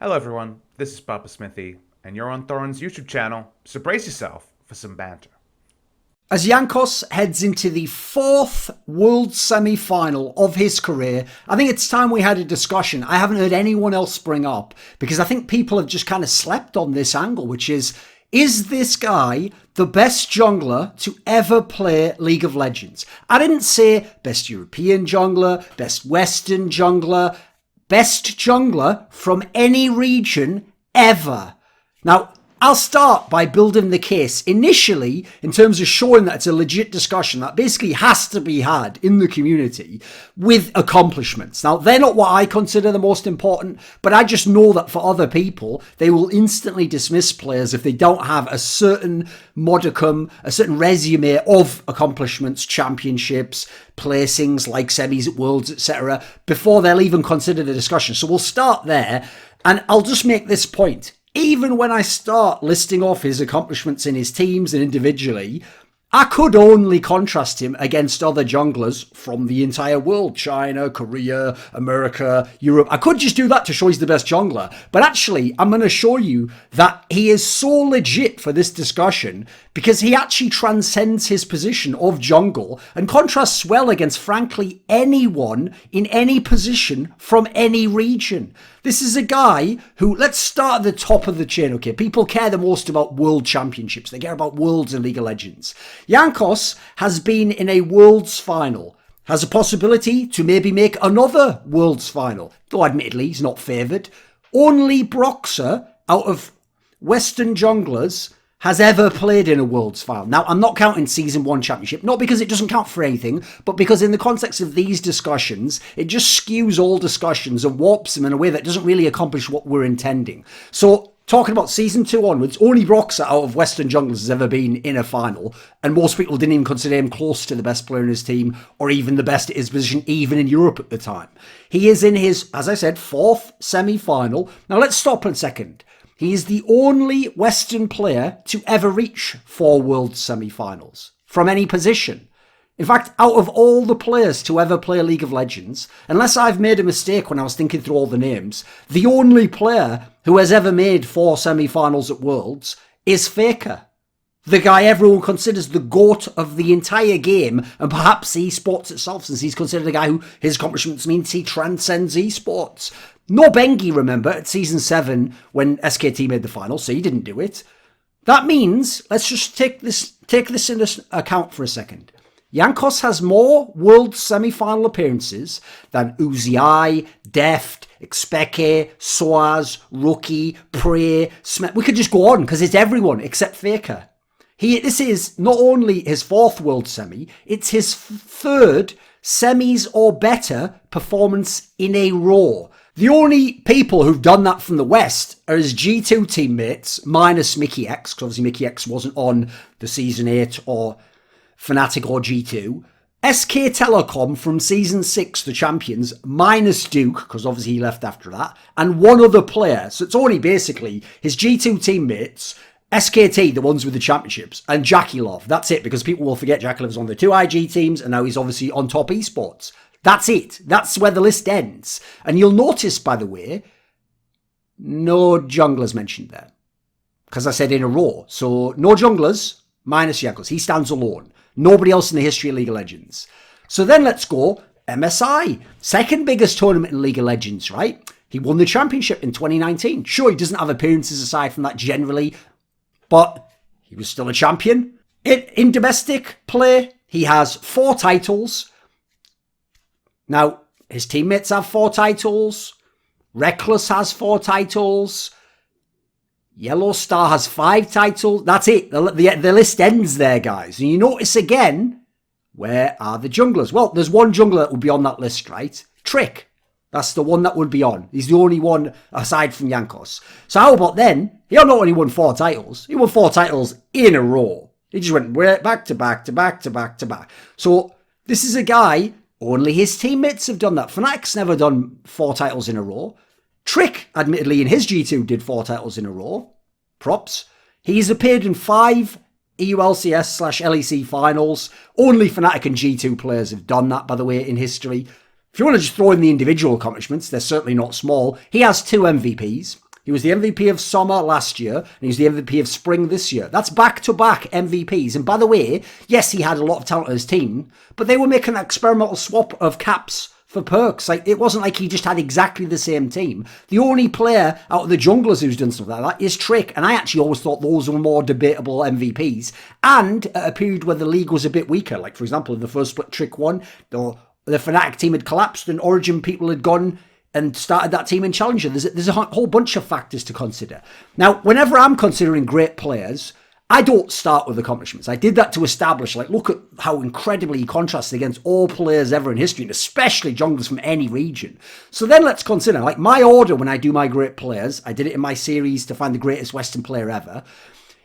Hello everyone, this is Papa Smithy, and you're on Thorin's YouTube channel, so brace yourself for some banter. As Jankos heads into the fourth World semi-final of his career, I think it's time we had a discussion I haven't heard anyone else bring up, because I think people have just kind of slept on this angle, which is this guy the best jungler to ever play League of Legends? I didn't say best European jungler, best Western jungler, best jungler from any region ever. Now, I'll start by building the case initially in terms of showing that it's a legit discussion that basically has to be had in the community with accomplishments. Now, they're not what I consider the most important, but I just know that for other people, they will instantly dismiss players if they don't have a certain modicum, a certain resume of accomplishments, championships, placings like semis at Worlds, etc., before they'll even consider the discussion. So we'll start there, and I'll just make this point. Even when I start listing off his accomplishments in his teams and individually, I could only contrast him against other junglers from the entire world. China, Korea, America, Europe. I could just do that to show he's the best jungler. But actually, I'm going to show you that he is so legit for this discussion because he actually transcends his position of jungle and contrasts well against, frankly, anyone in any position from any region. This is a guy who, let's start at the top of the chain, okay? People care the most about world championships. They care about worlds and League of Legends. Jankos has been in a worlds final, has a possibility to maybe make another worlds final, though admittedly he's not favoured. Only Broxer out of Western junglers has ever played in a worlds final. Now, I'm not counting Season 1 Championship, not because it doesn't count for anything, but because in the context of these discussions, it just skews all discussions and warps them in a way that doesn't really accomplish what we're intending. So, talking about Season 2 onwards, only Broxer out of Western junglers has ever been in a final, and most people didn't even consider him close to the best player in his team, or even the best at his position, even in Europe at the time. He is in his, as I said, fourth semi-final. Now, let's stop a second. He is the only Western player to ever reach 4 World semi-finals from any position. In fact, out of all the players to ever play League of Legends, unless I've made a mistake when I was thinking through all the names, the only player who has ever made 4 semi-finals at Worlds is Faker. The guy everyone considers the GOAT of the entire game, and perhaps esports itself, since he's considered a guy who his accomplishments means he transcends esports. No Bengi, remember, at Season 7 when SKT made the final, so he didn't do it. That means, let's just take this into account for a second. Jankos has more World semi-final appearances than Uzi, Deft, Expeke, Soaz, Rookie, Prey, Smith. We could just go on, because it's everyone except Faker. This is not only his 4th World semi, it's his 3rd semis or better performance in a row. The only people who've done that from the West are his G2 teammates, minus Mickey X, because obviously Mickey X wasn't on the Season 8 or Fnatic or G2. SK Telecom from Season 6, the champions, minus Duke, because obviously he left after that, and one other player. So it's only basically his G2 teammates, SKT, the ones with the championships, and Jakilov. That's it, because people will forget Jakilov's on the 2 IG teams, and now he's obviously on top esports. That's it. That's where the list ends. And you'll notice, by the way, no junglers mentioned there. Because I said in a row. So no junglers, minus Jankos. He stands alone. Nobody else in the history of League of Legends. So then let's go MSI. Second biggest tournament in League of Legends, right? He won the championship in 2019. Sure, he doesn't have appearances aside from that generally, but he was still a champion. In domestic play, he has 4 titles. Now, his teammates have 4 titles. Reckless has 4 titles. Yellow Star has 5 titles. That's it. The list ends there, guys. And you notice again, where are the junglers? Well, there's one jungler that would be on that list, right? Trick. That's the one that would be on. He's the only one aside from Jankos. So how about then? He not only won 4 titles, he won 4 titles in a row. He just went back to back to back to back to back. So this is a guy, only his teammates have done that. Fnatic's never done 4 titles in a row. Trick, admittedly, in his G2 did 4 titles in a row. Props. He's appeared in 5 EULCS/LEC finals. Only Fnatic and G2 players have done that, by the way, in history. If you want to just throw in the individual accomplishments, they're certainly not small. He has 2 MVPs. He was the MVP of summer last year, and he was the MVP of spring this year. That's back-to-back MVPs. And by the way, yes, he had a lot of talent on his team, but they were making an experimental swap of caps for perks. Like, it wasn't like he just had exactly the same team. The only player out of the junglers who's done something like that is Trick, and I actually always thought those were more debatable MVPs. And at a period where the league was a bit weaker, like, for example, in the first split Trick won, the Fnatic team had collapsed and Origin people had gone and started that team in Challenger. There's a whole bunch of factors to consider. Now, whenever I'm considering great players, I don't start with accomplishments. I did that to establish, like, look at how incredibly he contrasts against all players ever in history, and especially junglers from any region. So then let's consider, like, my order when I do my great players, I did it in my series to find the greatest Western player ever,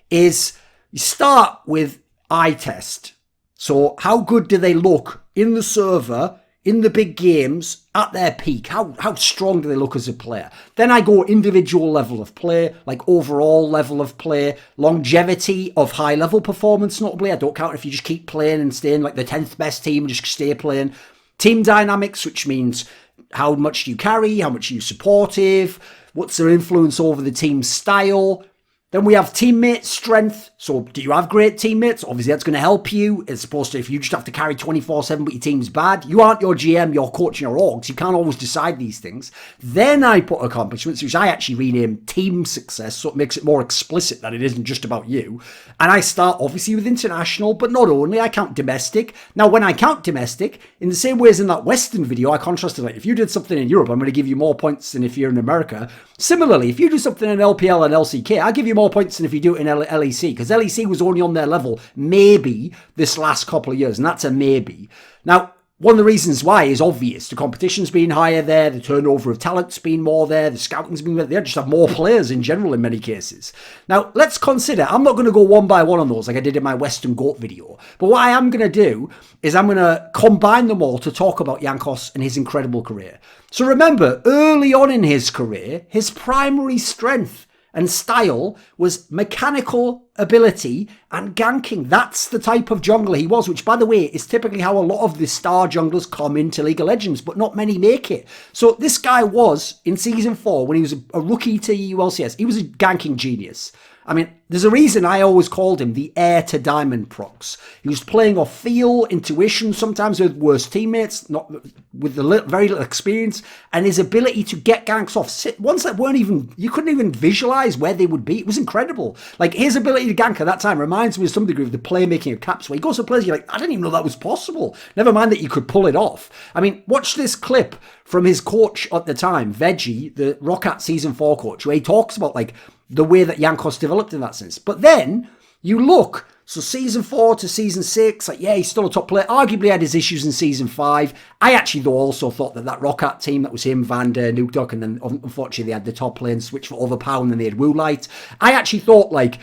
is you start with eye test. So how good do they look in the server, in the big games, at their peak? How strong do they look as a player? Then I go individual level of play, like overall level of play, longevity of high level performance, notably. I don't count if you just keep playing and staying like the 10th best team and just stay playing. Team dynamics, which means how much do you carry, how much are you supportive, what's their influence over the team's style. Then we have teammate strength. So do you have great teammates? Obviously, that's going to help you as opposed to if you just have to carry 24/7 but your team's bad. You aren't your GM, your coach, and your orgs. You can't always decide these things. Then I put accomplishments, which I actually rename team success, so it makes it more explicit that it isn't just about you. And I start obviously with international, but not only. I count domestic. Now, when I count domestic, in the same way as in that Western video, I contrasted, like, if you did something in Europe, I'm going to give you more points than if you're in America. Similarly, if you do something in LPL and LCK, I'll give you more points than if you do it in LEC, because LEC was only on their level maybe this last couple of years, and that's a maybe. Now, one of the reasons why is obvious. The competition's been higher there, the turnover of talent's been more there, the scouting's been better. They just have more players in general in many cases. Now, let's consider, I'm not going to go one by one on those like I did in my Western GO.A.T video, but what I am going to do is I'm going to combine them all to talk about Jankos and his incredible career. So remember, early on in his career, his primary strength and style was mechanical ability and ganking. That's the type of jungler he was, which, by the way, is typically how a lot of the star junglers come into League of Legends, but not many make it. So this guy was, in Season 4, when he was a rookie to ULCS, he was a ganking genius. I mean, there's a reason I always called him the heir to Diamond procs. He was playing off feel, intuition, sometimes with worse teammates, not with very little experience, and his ability to get ganks off ones that weren't even, you couldn't even visualize where they would be. It was incredible. Like, his ability to gank at that time reminds me to some degree of the playmaking of Caps, where he goes to players, you're like, I didn't even know that was possible. Never mind that you could pull it off. I mean, watch this clip from his coach at the time, Veggie, the JDubs Season 4 coach, where he talks about, like, the way that Jankos developed in that sense. But then you look, so Season 4 to Season 6, like, yeah, he's still a top player. Arguably had his issues in Season 5. I actually, though, also thought that JDubs team, that was him, Vander, Nukeduck, and then unfortunately they had the top lane switch for Overpower, and then they had Woolite. I actually thought, like,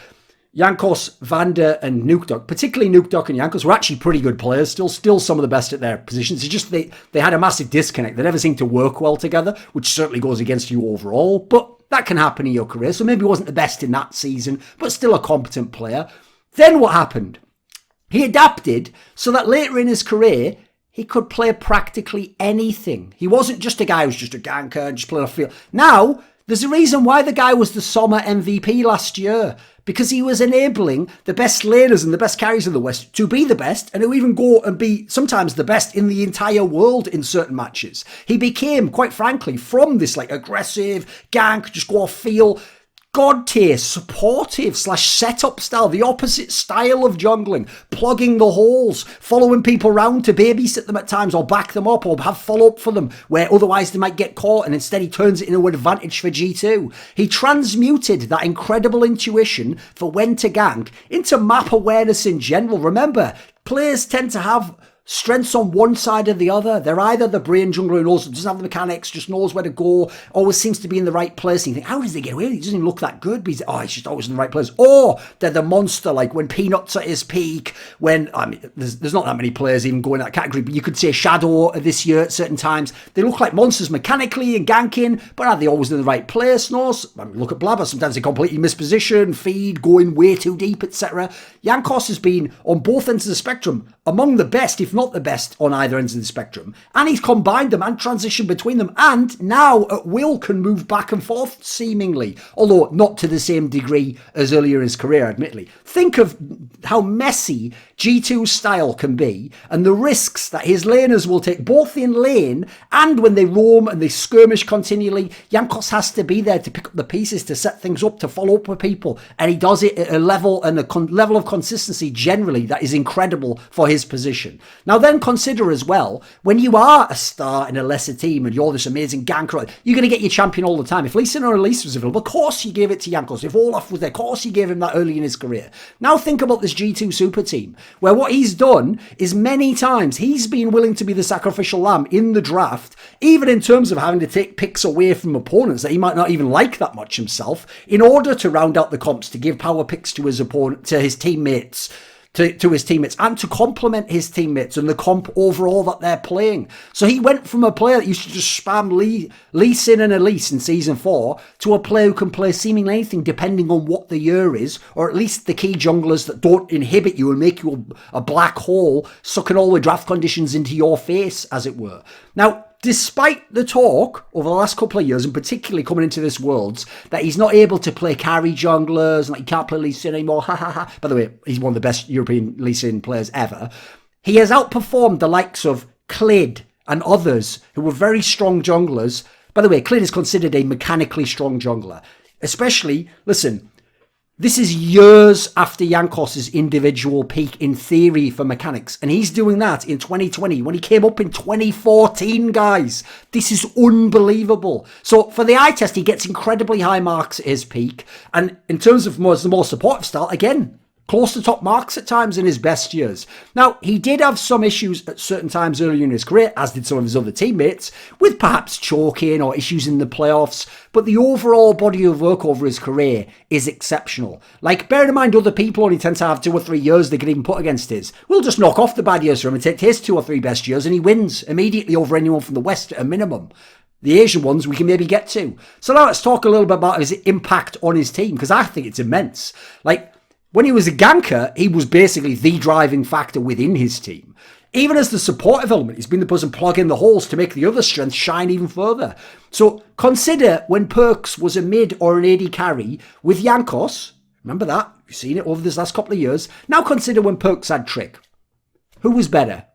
Jankos, Vander, and Nukeduck, particularly Nukeduck and Jankos, were actually pretty good players, still some of the best at their positions. It's just they had a massive disconnect. They never seemed to work well together, which certainly goes against you overall, but that can happen in your career. So maybe he wasn't the best in that season, but still a competent player. Then what happened? He adapted so that later in his career, he could play practically anything. He wasn't just a guy who was just a ganker and just playing off field. Now, there's a reason why the guy was the summer MVP last year, because he was enabling the best laners and the best carries in the West to be the best, and to even go and be sometimes the best in the entire world in certain matches. He became, quite frankly, from this like aggressive gank, just go off feel, God tier, supportive / setup style, the opposite style of jungling, plugging the holes, following people around to babysit them at times or back them up or have follow-up for them where otherwise they might get caught, and instead he turns it into an advantage for G2. He transmuted that incredible intuition for when to gank into map awareness in general. Remember, players tend to have strengths on one side or the other. They're either the brain jungler who doesn't have the mechanics, just knows where to go, always seems to be in the right place. And you think, how does he get away? He doesn't even look that good. But he's just always in the right place. Or they're the monster, like when Peanuts at his peak, when, I mean, there's not that many players even going in that category, but you could say Shadow this year at certain times. They look like monsters mechanically and ganking, but are they always in the right place? No. I mean, look at Blabber. Sometimes they completely miss position, feed, going way too deep, etc. Jankos has been on both ends of the spectrum among the best, if not the best on either ends of the spectrum. And he's combined them and transitioned between them. And now at will can move back and forth seemingly, although not to the same degree as earlier in his career, admittedly. Think of how messy G2's style can be and the risks that his laners will take, both in lane and when they roam and they skirmish continually. Jankos has to be there to pick up the pieces, to set things up, to follow up with people. And he does it at a level and a level of consistency generally that is incredible for his position. Now then consider as well, when you are a star in a lesser team and you're this amazing ganker, you're going to get your champion all the time. If Lee Sin or Elise was available, of course you gave it to Jankos. If Olaf was there, of course you gave him that early in his career. Now think about this G2 super team, where what he's done is many times he's been willing to be the sacrificial lamb in the draft, even in terms of having to take picks away from opponents that he might not even like that much himself, in order to round out the comps, to give power picks to his opponent, to his teammates, to his teammates, and to complement his teammates and the comp overall that they're playing. So he went from a player that used to just spam Lee Sin and Elise in Season 4 to a player who can play seemingly anything depending on what the year is, or at least the key junglers that don't inhibit you and make you a black hole, sucking all the draft conditions into your face, as it were. Now, despite the talk over the last couple of years, and particularly coming into this Worlds, that he's not able to play carry junglers, and like he can't play Lee Sin anymore, ha ha ha. By the way, he's one of the best European Lee Sin players ever. He has outperformed the likes of Clid and others who were very strong junglers. By the way, Clid is considered a mechanically strong jungler. Especially, listen, this is years after Jankos' individual peak in theory for mechanics. And he's doing that in 2020 when he came up in 2014, guys. This is unbelievable. So for the eye test, he gets incredibly high marks at his peak. And in terms of the more supportive style, again, close to top marks at times in his best years. Now, he did have some issues at certain times earlier in his career, as did some of his other teammates, with perhaps choking or issues in the playoffs, but the overall body of work over his career is exceptional. Like, bear in mind, other people only tend to have 2 or 3 years they can even put against his. We'll just knock off the bad years from him and take his 2 or 3 best years, and he wins immediately over anyone from the West at a minimum. The Asian ones we can maybe get to. So now let's talk a little bit about his impact on his team, because I think it's immense. Like, when he was a ganker, he was basically the driving factor within his team. Even as the supportive element, he's been the person plugging the holes to make the other strengths shine even further. So consider when Perks was a mid or an AD carry with Jankos. Remember that? You've seen it over this last couple of years. Now consider when Perks had Trick. Who was better?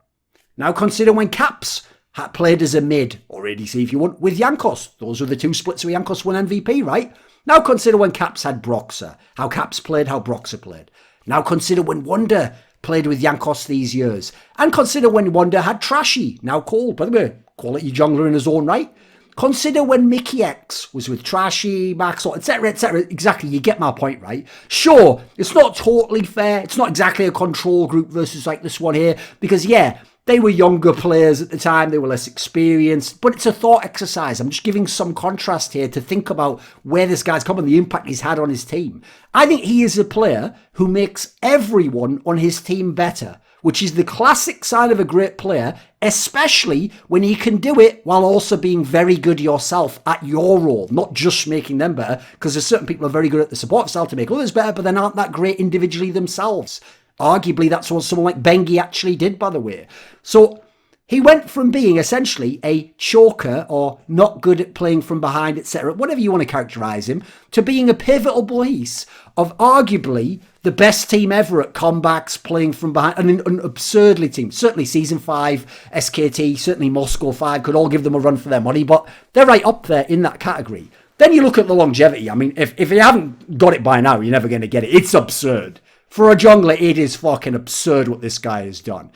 Now consider when Caps had played as a mid, or ADC if you want, with Jankos. Those were the 2 splits where Jankos won MVP, right? Now consider when Caps had Broxah, how Caps played, how Broxah played. Now consider when Wonder played with Jankos these years. And consider when Wonder had Trashy, now Cole, by the way, quality jungler in his own right. Consider when Mickey X was with Trashy, Maxwell, etc., etc. Exactly, you get my point, right? Sure, it's not totally fair. It's not exactly a control group versus like this one here, because yeah, they were younger players at the time, they were less experienced, but it's a thought exercise. I'm just giving some contrast here to think about where this guy's come and the impact he's had on his team. I think he is a player who makes everyone on his team better, which is the classic sign of a great player, especially when you can do it while also being very good yourself at your role, not just making them better, because there's certain people who are very good at the support style to make others better, but then aren't that great individually themselves. Arguably, that's what someone like Bengi actually did, by the way. So he went from being essentially a choker or not good at playing from behind, etc., whatever you want to characterize him, to being a pivotal piece of arguably the best team ever at comebacks, playing from behind, and an absurdly team. Certainly Season 5, SKT, certainly Moscow 5 could all give them a run for their money, but they're right up there in that category. Then you look at the longevity. I mean, if you haven't got it by now, you're never going to get it. It's absurd. For a jungler, it is fucking absurd what this guy has done.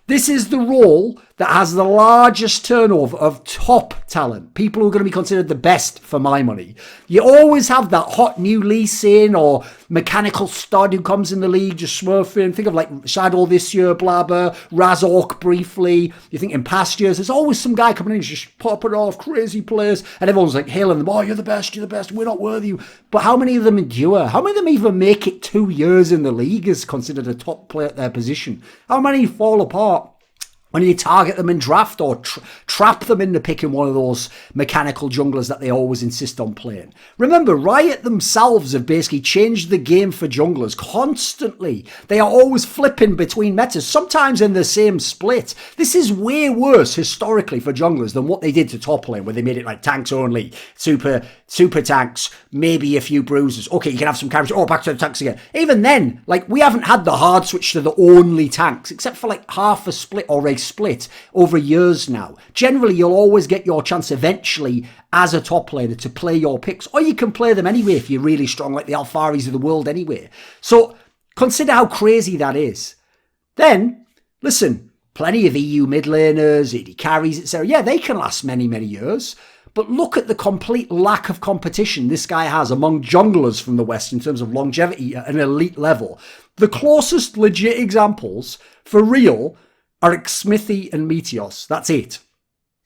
This is the role that has the largest turnover of top talent. People who are going to be considered the best for my money. You always have that hot new Lee Sin or mechanical stud who comes in the league just smurfing. Think of like Shadow this year, Blabber, Razork briefly. You think in past years, there's always some guy coming in just popping off crazy players. And everyone's like hailing them. Oh, you're the best, we're not worthy. But how many of them endure? How many of them even make it 2 years in the league as considered a top player at their position? How many fall apart? When you target them in draft or trap them into picking one of those mechanical junglers that they always insist on playing. Remember, Riot themselves have basically changed the game for junglers constantly. They are always flipping between metas, sometimes in the same split. This is way worse historically for junglers than what they did to top lane, where they made it like tanks only, super tanks, maybe a few bruisers. Okay, you can have some carries. Oh, back to the tanks again. Even then, like, we haven't had the hard switch to the only tanks, except for like half a split or a split over years now. Generally, you'll always get your chance eventually as a top laner to play your picks, or you can play them anyway if you're really strong, like the Alfaris of the world anyway. So consider how crazy that is. Then, listen, plenty of EU mid laners, AD carries, etc. Yeah, they can last many, many years. But look at the complete lack of competition this guy has among junglers from the West in terms of longevity at an elite level. The closest legit examples, for real, are Smithy and Meteos. That's it.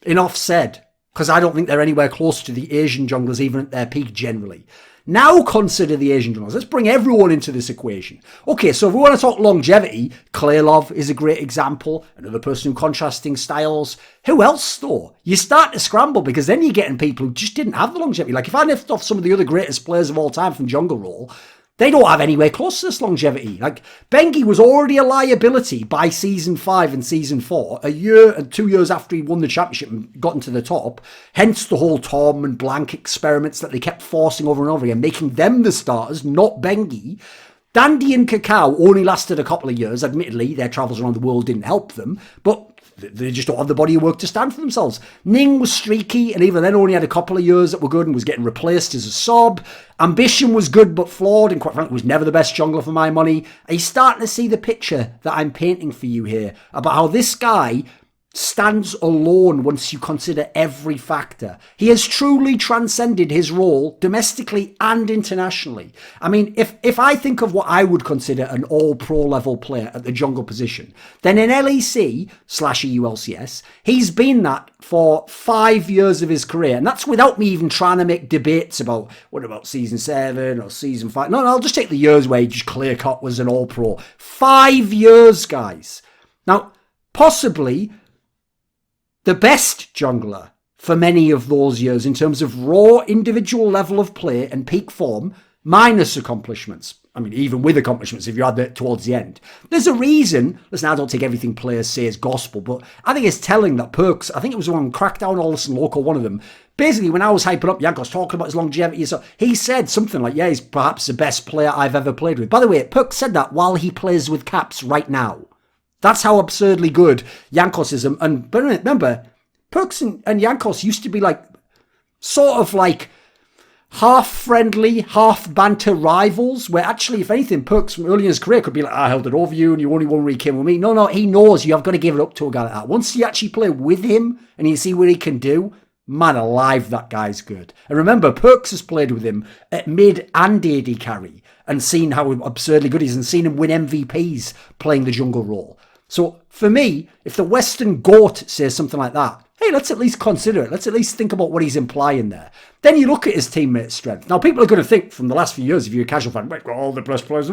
Enough said. Because I don't think they're anywhere close to the Asian junglers, even at their peak generally. Now consider the Asian junglers. Let's bring everyone into this equation. Okay, so if we want to talk longevity, Claylov is a great example. Another person who contrasting styles. Who else, though? You start to scramble, because then you're getting people who just didn't have the longevity. Like, if I lift off some of the other greatest players of all time from jungle role, they don't have anywhere close to this longevity. Like, Bengi was already a liability by Season 5 and Season 4, a year and 2 years after he won the championship and gotten to the top. Hence the whole Tom and Blank experiments that they kept forcing over and over again, making them the starters, not Bengi. Dandy and Cacao only lasted a couple of years. Admittedly, their travels around the world didn't help them, but they just don't have the body of work to stand for themselves. Ning was streaky, and even then only had a couple of years that were good and was getting replaced as a sub. Ambition was good but flawed, and quite frankly was never the best jungler for my money. Are you starting to see the picture that I'm painting for you here about how this guy stands alone once you consider every factor? He has truly transcended his role domestically and internationally. I mean, if I think of what I would consider an all-pro level player at the jungle position, then in LEC/EULCS, he's been that for 5 years of his career. And that's without me even trying to make debates about, what about Season 7 or Season 5? No, I'll just take the years where he just clear-cut was an all-pro. 5 years, guys. Now, possibly the best jungler for many of those years in terms of raw individual level of play and peak form, minus accomplishments. I mean, even with accomplishments, if you add that towards the end. There's a reason, listen, I don't take everything players say as gospel, but I think it's telling that Perks, I think it was on Crackdown or Listen Local, one of them, basically when I was hyping up Jankos, talking about his longevity, so he said something like, yeah, he's perhaps the best player I've ever played with. By the way, Perks said that while he plays with Caps right now. That's how absurdly good Jankos is. But remember, Perks and Jankos used to be like, sort of like half friendly, half banter rivals, where actually, if anything, Perks from early in his career could be like, I held it over you and you only won when he came with me. No, he knows you have got to give it up to a guy like that. Once you actually play with him and you see what he can do, man alive, that guy's good. And remember, Perks has played with him at mid and AD carry and seen how absurdly good he is and seen him win MVPs playing the jungle role. So for me, if the Western GOAT says something like that, hey, let's at least consider it. Let's at least think about what he's implying there. Then you look at his teammates' strength. Now, people are going to think from the last few years, if you're a casual fan, we've got all the best players.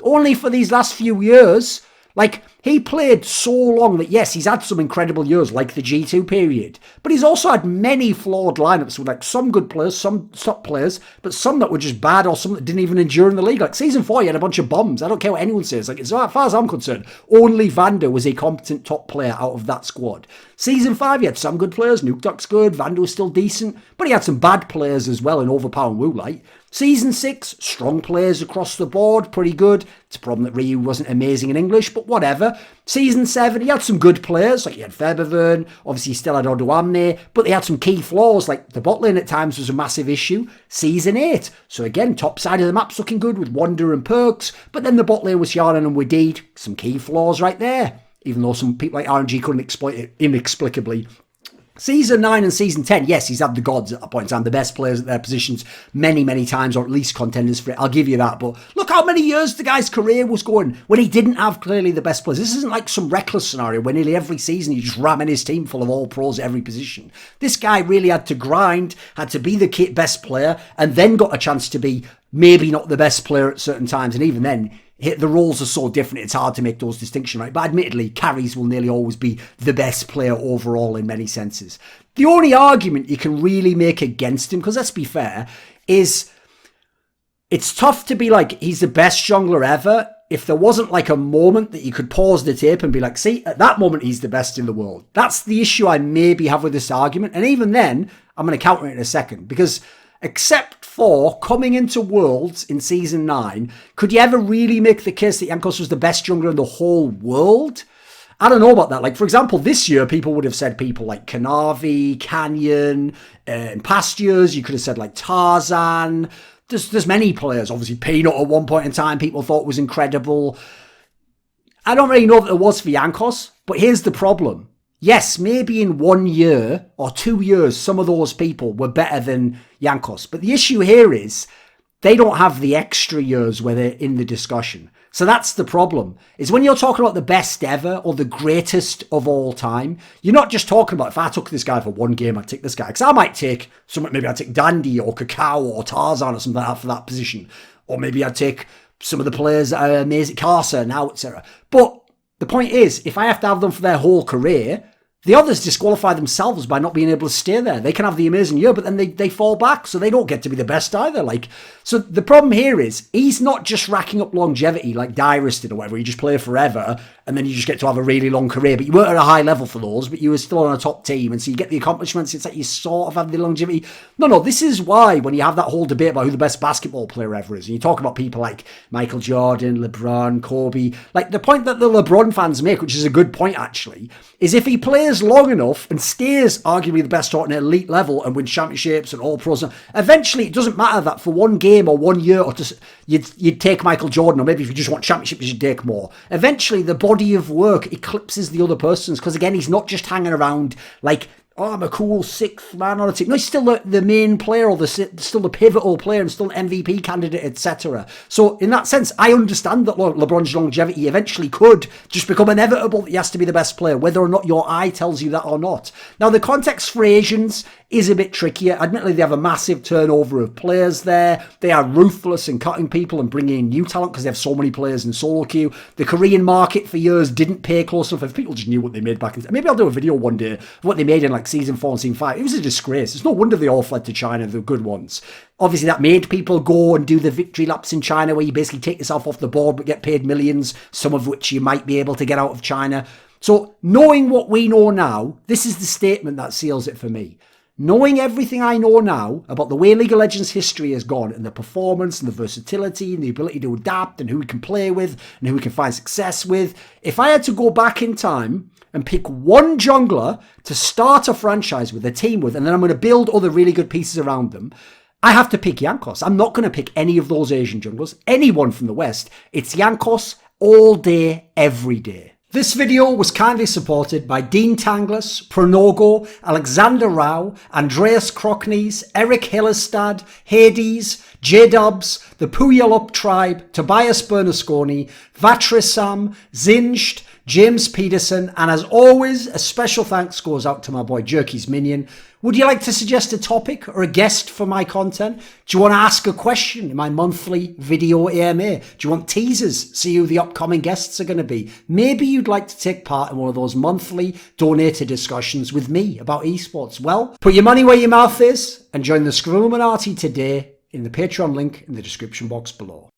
Only for these last few years. Like, he played so long that, yes, he's had some incredible years, like the G2 period. But he's also had many flawed lineups with, like, some good players, some top players, but some that were just bad or some that didn't even endure in the league. Like, Season 4, he had a bunch of bombs. I don't care what anyone says. Like, as far as I'm concerned, only Vander was a competent top player out of that squad. Season 5, he had some good players. Nuke Duck's good. Vander was still decent. But he had some bad players as well in Overpower and Woolite. Season 6, strong players across the board, pretty good. It's a problem that Ryu wasn't amazing in English, but whatever. Season 7, he had some good players, like he had Febervern, obviously he still had Odoamne, but they had some key flaws, like the bot lane at times was a massive issue. Season 8, so again, top side of the map's looking good with Wander and Perks, but then the bot lane was Yarnan and Wadid, some key flaws right there, even though some people like RNG couldn't exploit it inexplicably. Season 9 and Season 10, yes, he's had the gods at a point in time, the best players at their positions many, many times, or at least contenders for it. I'll give you that. But look how many years the guy's career was going when he didn't have clearly the best players. This isn't like some reckless scenario where nearly every season you just ramming his team full of all pros at every position. This guy really had to grind, had to be the best player, and then got a chance to be maybe not the best player at certain times. And even then, the roles are so different, it's hard to make those distinctions, right? But admittedly, carries will nearly always be the best player overall in many senses. The only argument you can really make against him, because let's be fair, is it's tough to be like, he's the best jungler ever, if there wasn't like a moment that you could pause the tape and be like, see, at that moment, he's the best in the world. That's the issue I maybe have with this argument. And even then, I'm going to counter it in a second, because except for coming into Worlds in Season 9, could you ever really make the case that Jankos was the best jungler in the whole world? I don't know about that. Like, for example, this year, people would have said people like Kanavi, Canyon, in past years, you could have said like Tarzan. There's many players. Obviously, Peanut at one point in time, people thought was incredible. I don't really know if it was for Jankos, but here's the problem. Yes, maybe in 1 year or 2 years, some of those people were better than Jankos. But the issue here is they don't have the extra years where they're in the discussion. So that's the problem, is when you're talking about the best ever or the greatest of all time, you're not just talking about, if I took this guy for one game, I'd take this guy. Because I might take someone, maybe I'd take Dandy or Cacao or Tarzan or something like that for that position. Or maybe I'd take some of the players that are amazing, Carcer now, etc. But the point is, if I have to have them for their whole career, the others disqualify themselves by not being able to stay there. They can have the amazing year, but then they fall back, so they don't get to be the best either. So the problem here is, he's not just racking up longevity like Dyrus did or whatever. You just play forever, and then you just get to have a really long career. But you weren't at a high level for those, but you were still on a top team, and so you get the accomplishments. It's like you sort of have the longevity. No, this is why when you have that whole debate about who the best basketball player ever is, and you talk about people like Michael Jordan, LeBron, Kobe, like the point that the LeBron fans make, which is a good point actually, is if he plays long enough and stays arguably the best at an elite level and wins championships and all pros, eventually it doesn't matter that for one game or 1 year or just you'd take Michael Jordan, or maybe if you just want championships you'd take more. Eventually the body of work eclipses the other person's, because again, he's not just hanging around like, oh, I'm a cool sixth man on a team. No, he's still the main player, or still the pivotal player, and still an MVP candidate, etc. So in that sense, I understand that LeBron's longevity eventually could just become inevitable that he has to be the best player, whether or not your eye tells you that or not. Now, the context for Asians is a bit trickier. Admittedly, they have a massive turnover of players there. They are ruthless in cutting people and bringing in new talent because they have so many players in solo queue. The Korean market for years didn't pay close enough. If people just knew what they made back in... Maybe I'll do a video one day of what they made in like Season 4 and Season 5. It was a disgrace. It's no wonder they all fled to China, the good ones. Obviously, that made people go and do the victory laps in China where you basically take yourself off the board but get paid millions, some of which you might be able to get out of China. So knowing what we know now, this is the statement that seals it for me. Knowing everything I know now about the way League of Legends history has gone, and the performance and the versatility and the ability to adapt and who we can play with and who we can find success with, if I had to go back in time and pick one jungler to start a franchise with, a team with, and then I'm going to build other really good pieces around them, I have to pick Jankos. I'm not going to pick any of those Asian junglers, anyone from the West. It's Jankos all day, every day. This video was kindly supported by Dean Tanglis, Pronogo, Alexander Rao, Andreas Kroknes, ErikHillestad, Hades, JDubs, the Puyallup Tribe, Tobias Bernasconi, VatriSam, Xinged, James Pederson, and as always, a special thanks goes out to my boy Jerky's Minion. Would you like to suggest a topic or a guest for my content? Do you want to ask a question in my monthly video AMA? Do you want teasers? See who the upcoming guests are going to be? Maybe you'd like to take part in one of those monthly donated discussions with me about esports. Well, put your money where your mouth is and join the Screwluminati today in the Patreon link in the description box below.